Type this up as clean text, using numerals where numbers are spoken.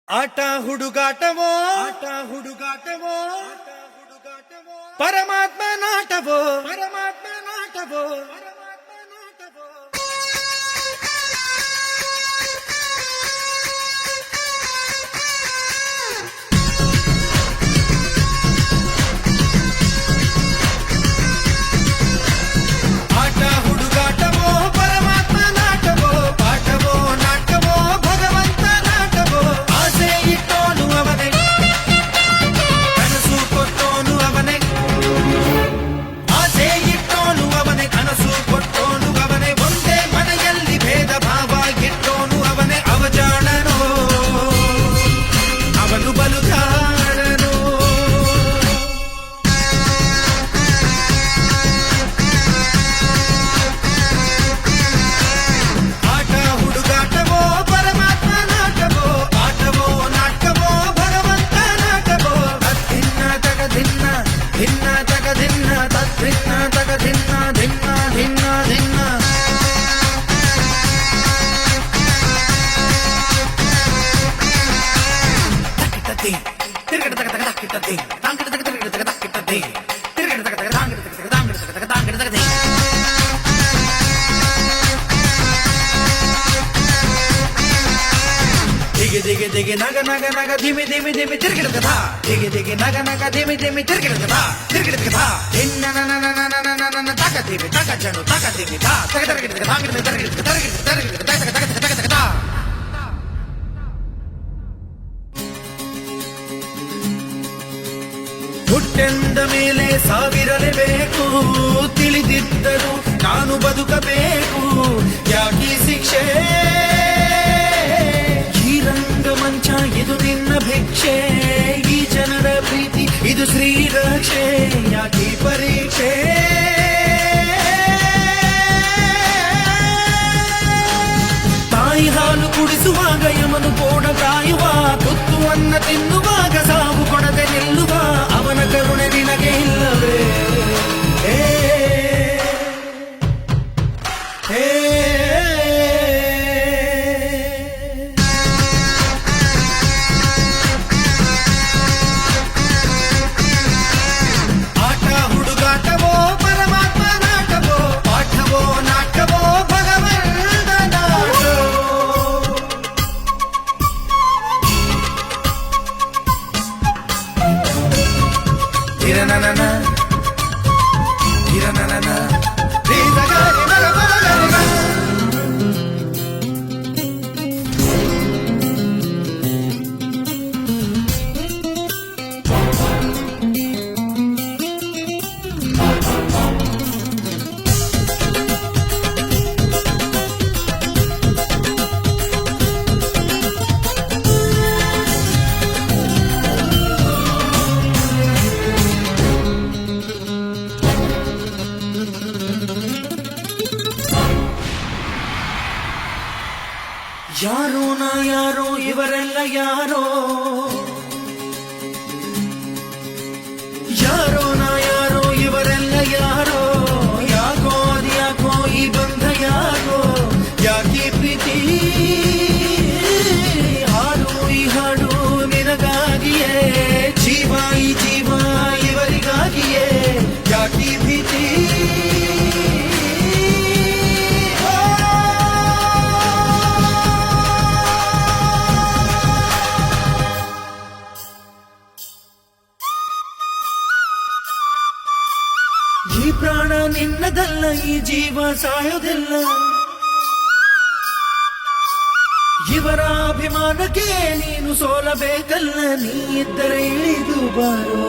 ಆಟ ಹುಡುಗಾಟವೋ ಪರಮಾತ್ಮ ನಾಟವೋ ಆಟ ಹುಡುಗಾಟವೋ ಪರಮಾತ್ಮ ನಾಟವೋ ಪಾಠವೋ ನಾಟವೋ ಭಗವಂತ ನಾಟವೋ ಆಸೆ ಇಟ್ಟೋನು ಅವನೇ ಕನಸು ಕೊಟ್ಟೋನು ಅವನೇ ಆಸೆ ಇಟ್ಟೋನು ಅವನೇ ಕನಸು ಕೊಟ್ಟೋನು ಅವನೇ ಒಂದೇ ಮನೆಯಲ್ಲಿ ಭೇದ ಭಾವ ಇಟ್ಟೋನು ಅವನೇ ಅವಜಾಣನೋ ಅವನು ಬಲುಗಾರನೋ ಆಟ ಹುಡುಗಾಟವೋ ಪರಮಾತ್ಮ ನಾಟವೋ ಆಟವೋ ನಾಟವೋ ಭಗವಂತ ನಾಟವೋ ತದ್ದಿನ್ನ ತಗದಿನ್ನ ಭಿನ್ನ ತಗದಿನ್ನ ತದ್ದಿನ್ನ ತಗದಿನ್ನ ಭಿನ್ನ ಭಿನ್ನ ಭಿನ್ನ ತಕ್ಕಿಟ್ಟತಿ ತಿರುಗಡ ತಗ ತಗ ತಕ್ಕಿಟ್ಟತಿ ತಾಂಗಿಡ ತಗ ತಿರುಗಡ ತಗ ತಕ್ಕಿಟ್ಟತಿ ತಿರುಗಡ ತಗ ತಗ ತಾಂಗಿಡ ತಗ ತಗ ತಾಂಗಿಡ ತಗ ತಗ ತಾಂಗಿಡ ತಗದಿ ದಿಗಿ ದಿಗಿ ದಿಗಿ ನಗ ನಗ ನಗ ಧಿಮಿ ಧಿಮಿ ಧಿಮಿ ತಿರುಗಿಡದ ಬಾ ದಿಗಿ ದಿಗಿ ನಗ ನಗ ಧಿಮಿ ಧಿಮಿ ತಿರುಗಿಡದ ಬಾ ತಿರುಗಿಡದ ಬಾ ಧಿನ್ನ ನನ ನನ ನನ ನನ ನನ ತಕ ಧಿಮಿ ತಕ ಜನು ತಕ ಧಿಮಿ ತಾ ತಗ ತರಗಿಡದ ತಾಂಗಿಡ ತರಗಿಡದ ತರಗಿಡದ ತರಗಿಡದ ತಗ ತಗ ತಗ ತಗ ತಗ ತಾ ಹುಟ್ಟೆಂದ ಮೇಲೆ ಸಾವಿರಲೇಬೇಕು ತಿಳಿದಿದ್ದರು ನಾನು ಬದುಕಬೇಕು ಯಾಕೀ ಶಿಕ್ಷೆ ಈ ರಂಗಮಂಚ ಇದು ನಿನ್ನ ಭಿಕ್ಷೆ ಈ ಜನರ ಪ್ರೀತಿ ಇದು ಶ್ರೀರಕ್ಷೆ ಯಾಕೀ ಪರೀಕ್ಷೆ ತಾಯಿ ಹಾಲು ಕುಡಿಸುವಾಗ ಯಮನು ಕೋಡ ಕಾಯುವ ತುತ್ತುವನ್ನ ತಿನ್ನುವಾಗ ಸಾವು ಕೊಡದೆ ನಿಲ್ಲುವ ಅವನ ಕರುಣೆ ನಿನಗೆ ಇಲ್ಲವೇ ಹೇ ಹೇ ಆಟ ಹುಡುಗಾಟವೋ ಪರಮಾತ್ಮ ನಾಟವೋ ಪಾಠವೋ ನಾಟವೋ ಭಗವಂತ ನಾಟವೋ ಹಿರನನನ ಹಿರನನನ ರೀಸಗಾರಿ ನಗಮಗರಿಗ ಯಾರೋ ನಾ ಯಾರೋ ಇವರೆಲ್ಲ ಯಾರೋ ಯಾರೋ ನಾ ಯಾರೋ ಇವರೆಲ್ಲ ಯಾರೋ ಯಾಕೋ ಅದ್ಯಾಕೋ ಈ ಬಂಧ ಯಾಕೋ ಯಾಕೀ ಪ್ರೀತಿ ಹಾಡು ಈ ಹಾಡು ನಿನಗಾಗಿಯೇ ಜೀವ ಈ ಜೀವ ಇವರಿಗಾಗಿಯೇ ಯಾಕೀ ಭೀತಿ ಈ ಪ್ರಾಣ ನಿನ್ನದಲ್ಲ ಈ ಜೀವ ಸಾಯೋದಿಲ್ಲ ಇವರ ಅಭಿಮಾನಕ್ಕೆ ನೀನು ಸೋಲಬೇಕಲ್ಲ ನೀ ಇದ್ದರೆ ಇಳಿದು ಬಾರೋ